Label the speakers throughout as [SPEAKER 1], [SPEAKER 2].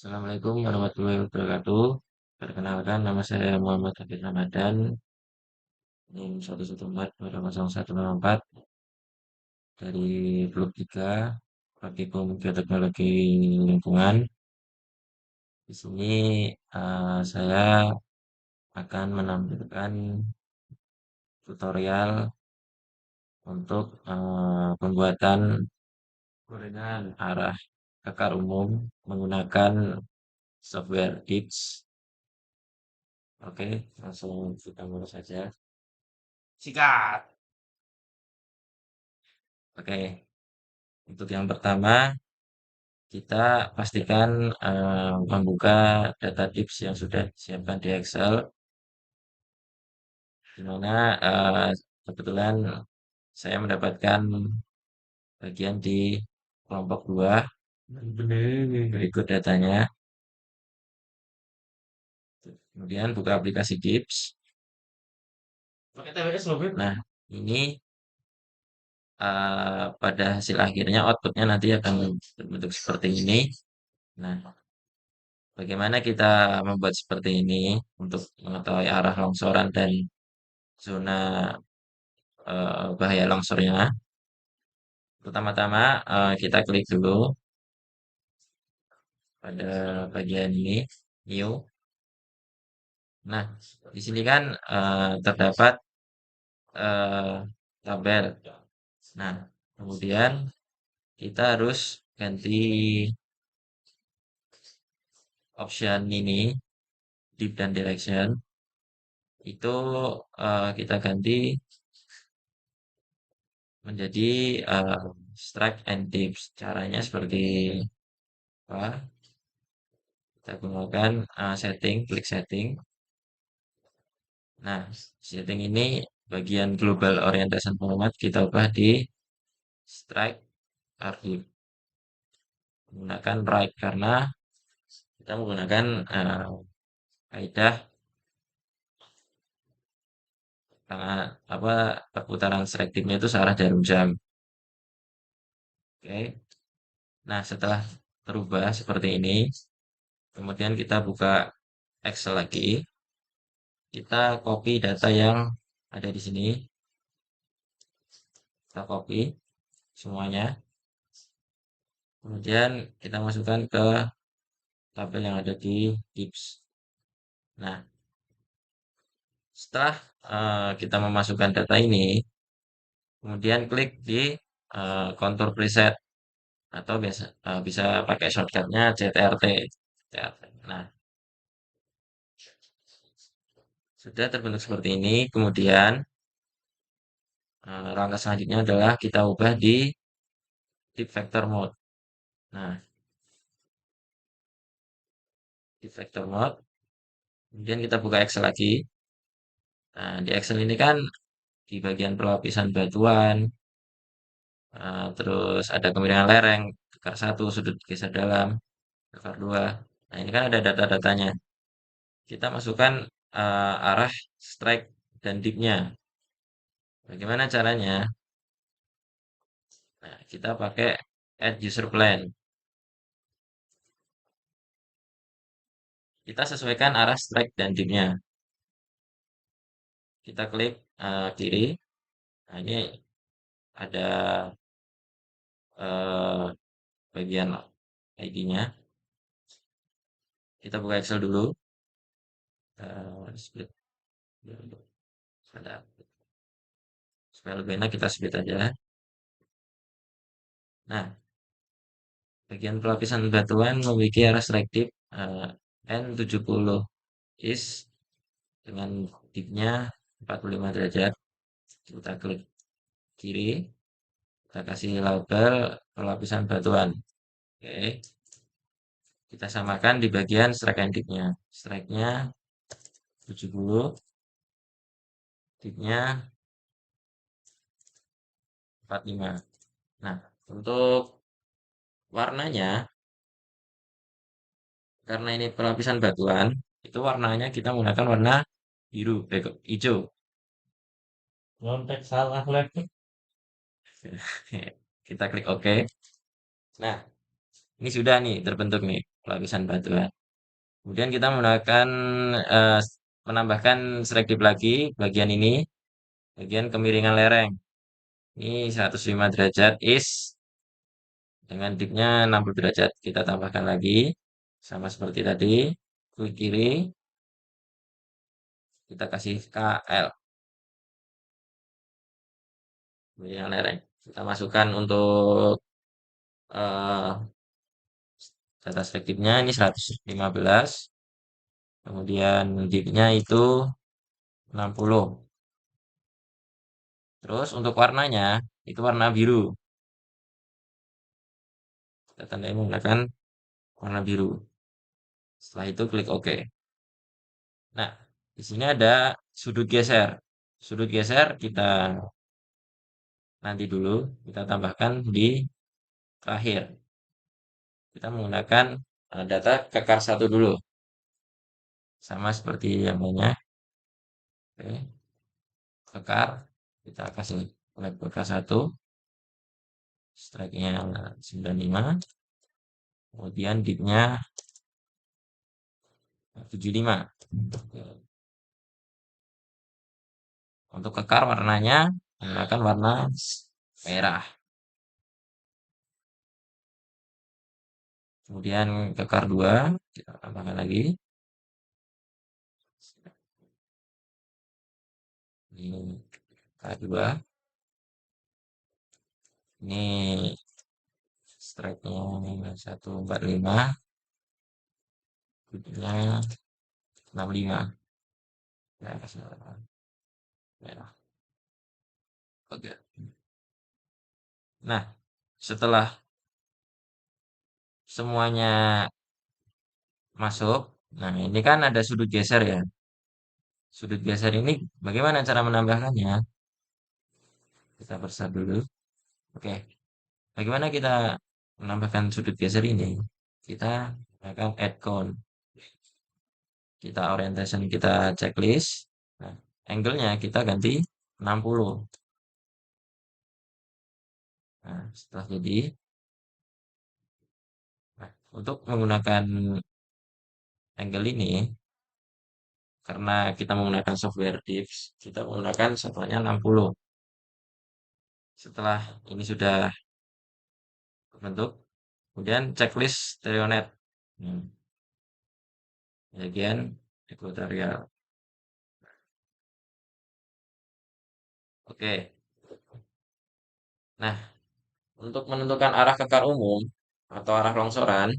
[SPEAKER 1] Assalamualaikum warahmatullahi wabarakatuh. Perkenalkan, nama saya Muhammad Habib Ramadan, NIM 114200104 dari Blok 3, Praktikum Bioteknologi Lingkungan. Di sini saya akan menampilkan tutorial untuk pembuatan gorengan arah kekar umum menggunakan software Gips. Oke, langsung kita mulai saja. Sikat. Oke, untuk yang pertama kita pastikan membuka data tips yang sudah disiapkan di Excel, di mana kebetulan saya mendapatkan bagian di kelompok 2. Berikut datanya. Kemudian buka aplikasi Gips. Nah, ini pada hasil akhirnya outputnya nanti akan berbentuk seperti ini. Nah, bagaimana kita membuat seperti ini untuk mengetahui arah longsoran dan zona bahaya longsornya? Pertama-tama kita klik dulu pada bagian ini, new. Nah, di sini kan terdapat eh, tabel. Nah, kemudian kita harus ganti option ini, deep dan direction. Itu kita ganti menjadi strike and dips. Caranya seperti apa? Kita gunakan setting, klik setting. Nah, setting ini bagian global orientation format kita ubah di strike or dip. Menggunakan right karena kita menggunakan kaidah apa perputaran strike dipnya itu searah jarum jam. Oke. Nah, setelah terubah seperti ini, kemudian kita buka Excel lagi. Kita copy data yang ada di sini. Kita copy semuanya. Kemudian kita masukkan ke tabel yang ada di Gips. Nah, setelah kita memasukkan data ini, kemudian klik di contour preset atau bisa pakai shortcutnya CTRT. Nah, sudah terbentuk seperti ini. Kemudian langkah selanjutnya adalah kita ubah di deep vector mode. Nah, di vector mode. Kemudian kita buka Excel lagi. Nah, di Excel ini kan di bagian pelapisan batuan, terus ada kemiringan lereng, kekar 1, sudut geser dalam, kekar 2. Nah, ini kan ada data-datanya. Kita masukkan arah strike dan dipnya. Bagaimana caranya? Nah, kita pakai add user plan. Kita sesuaikan arah strike dan dipnya. Kita klik kiri. Nah, ini ada bagian ID-nya. Kita buka Excel dulu. Split. Supaya lebih enak kita split aja. Nah, bagian pelapisan batuan memiliki arah strike dip N70 is dengan dipnya 45 derajat. Kita klik kiri, kita kasih label pelapisan batuan. Oke, kita samakan di bagian strike and dipnya. Strike-nya 70, dipnya 45. Nah, untuk warnanya, karena ini pelapisan batuan, itu warnanya kita menggunakan warna biru, hijau.
[SPEAKER 2] Nyontek salah lagi.
[SPEAKER 1] Kita klik OK. Nah, ini sudah nih terbentuk nih. lapisan batuan. Kemudian kita menggunakan eh, menambahkan strike dip lagi bagian ini, bagian kemiringan lereng. Ini 105 derajat is dengan dipnya 60 derajat. Kita tambahkan lagi sama seperti tadi. Klik kiri, kita kasih KL kemiringan lereng. Kita masukkan untuk eh, data strike dipnya ini 115. Kemudian dipnya itu 60. Terus untuk warnanya itu warna biru. Kita tandai menggunakan warna biru. Setelah itu klik OK. Nah, di sini ada sudut geser. Sudut geser kita nanti dulu kita tambahkan di terakhir. Kita menggunakan data kekar satu dulu. Sama seperti yang lainnya. Oke, kekar kita kasih lab kekar satu. Strike-nya 95. Kemudian dipnya 75. Untuk kekar warnanya menggunakan warna merah. Kemudian kekar 2 kita tambahkan lagi. Ini kekar 2. Ini strike-nya 145. Dipnya 65. Ya, kasih warna merah. Oke. Nah, setelah semuanya masuk, nah ini kan ada sudut geser ya. Sudut geser ini bagaimana cara menambahkannya? Kita besar dulu. Oke. Bagaimana kita menambahkan sudut geser ini? Kita akan add count. Kita orientation kita checklist. Nah, angle-nya kita ganti 60. Nah, setelah jadi, nah, untuk menggunakan angle ini, karena kita menggunakan software Divs, kita menggunakan satuannya 60. Setelah ini sudah terbentuk, kemudian checklist Stereonet. Bagian ekuatorial. Oke. Nah, untuk menentukan arah kekar umum atau arah longsoran,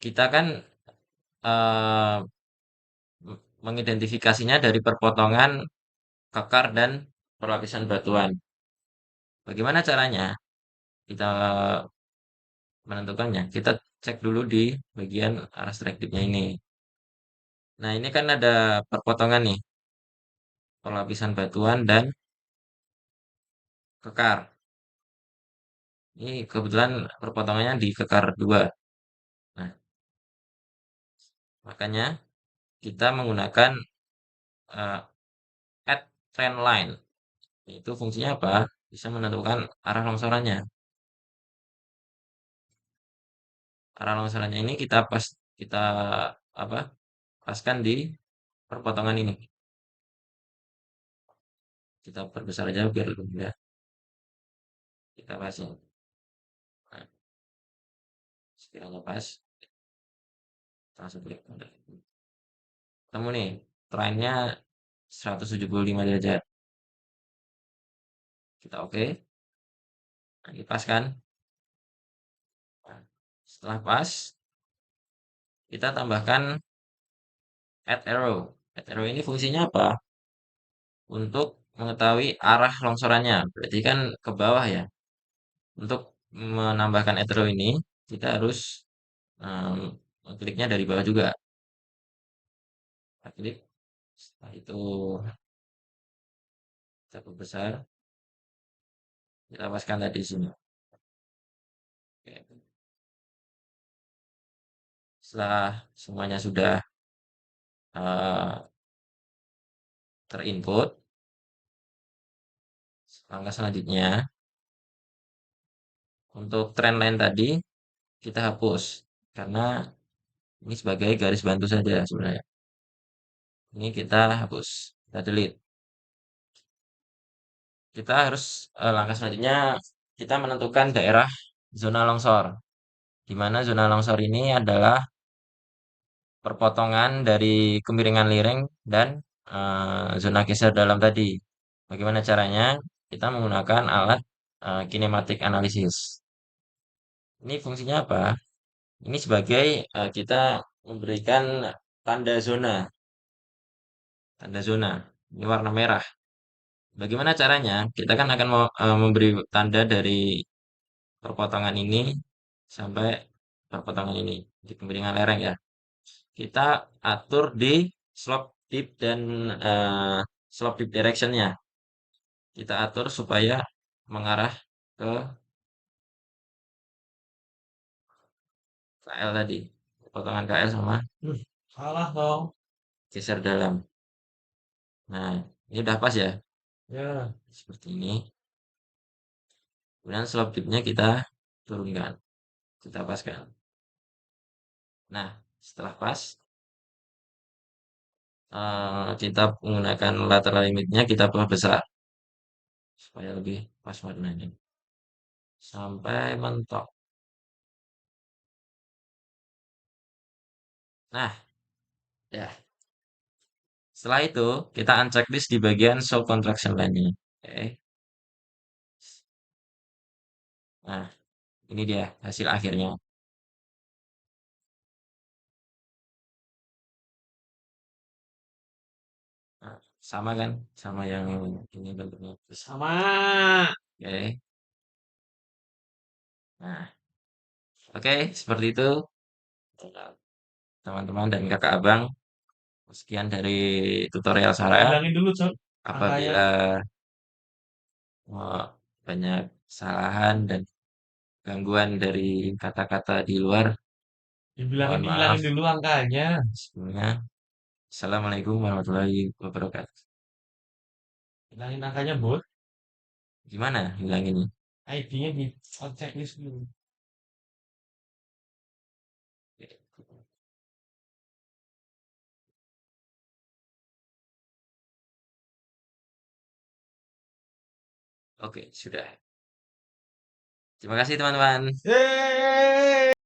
[SPEAKER 1] kita kan eh, mengidentifikasinya dari perpotongan kekar dan perlapisan batuan. Bagaimana caranya kita menentukannya? Kita cek dulu di bagian arah strike dip-nya ini. Nah, ini kan ada perpotongan nih, perlapisan batuan dan kekar. Ini kebetulan perpotongannya di kekar 2. Nah, makanya kita menggunakan eh, add trend line. Itu fungsinya apa? Bisa menentukan arah longsorannya. Arah longsorannya ini kita apa? Paskan di perpotongan ini. Kita perbesar aja biar lebih mudah. Kita pasin. Nah, sekiranya pas, kita langsung klik. Ketemu nih, trennya 175 derajat. Kita oke. Nah, ini pas kan? Nah, setelah pas, kita tambahkan add arrow. Add arrow ini fungsinya apa? Untuk mengetahui arah longsorannya. Berarti kan ke bawah ya. Untuk menambahkan add arrow ini, kita harus kliknya dari bawah juga. Kita klik. Setelah itu kita perbesar. Kita paskan tadi sini. Oke. Setelah semuanya sudah eh, terinput, langkah selanjutnya untuk trend line tadi kita hapus karena Ini sebagai garis bantu saja sebenarnya. Ini kita hapus, kita delete. Kita harus langkah selanjutnya kita menentukan daerah zona longsor. Di mana zona longsor ini adalah perpotongan dari kemiringan lereng dan zona geser dalam tadi. Bagaimana caranya? Kita menggunakan alat kinematik analisis. Ini fungsinya apa? Ini sebagai kita memberikan tanda zona, tanda zona. Ini warna merah. Bagaimana caranya? Kita kan akan memberi tanda dari perpotongan ini sampai perpotongan ini di kemiringan lereng ya. Kita atur di slope tip dan slope tip directionnya. Kita atur supaya mengarah ke KL tadi. Potongan KL sama
[SPEAKER 2] Salah dong.
[SPEAKER 1] geser dalam. Nah, ini udah pas ya.
[SPEAKER 2] Ya.
[SPEAKER 1] Seperti ini. Kemudian slope tipnya kita turunkan. Kita paskan. Nah, setelah pas, kita menggunakan lateral limitnya kita perbesar supaya lebih pas warnanya. Sampai mentok. Nah, ya. Setelah itu, kita uncheck list di bagian show contraction line-nya. Oke. Nah, ini dia hasil akhirnya. Nah, sama kan? Sama yang ini bentuknya.
[SPEAKER 2] Sama.
[SPEAKER 1] Oke. Nah, oke, seperti itu teman-teman dan kakak abang. Sekian dari tutorial saya.
[SPEAKER 2] Bilangin dulu, Cok. Angkanya.
[SPEAKER 1] Apabila banyak kesalahan dan gangguan dari kata-kata di luar, mohon maaf
[SPEAKER 2] Dihilangin dulu angkanya.
[SPEAKER 1] sebelumnya. Assalamualaikum warahmatullahi wabarakatuh.
[SPEAKER 2] Hilangin angkanya, Bud.
[SPEAKER 1] Gimana hilanginnya?
[SPEAKER 2] ID-nya di checklist dulu.
[SPEAKER 1] Oke, sudah. Terima kasih teman-teman.
[SPEAKER 2] Yeay!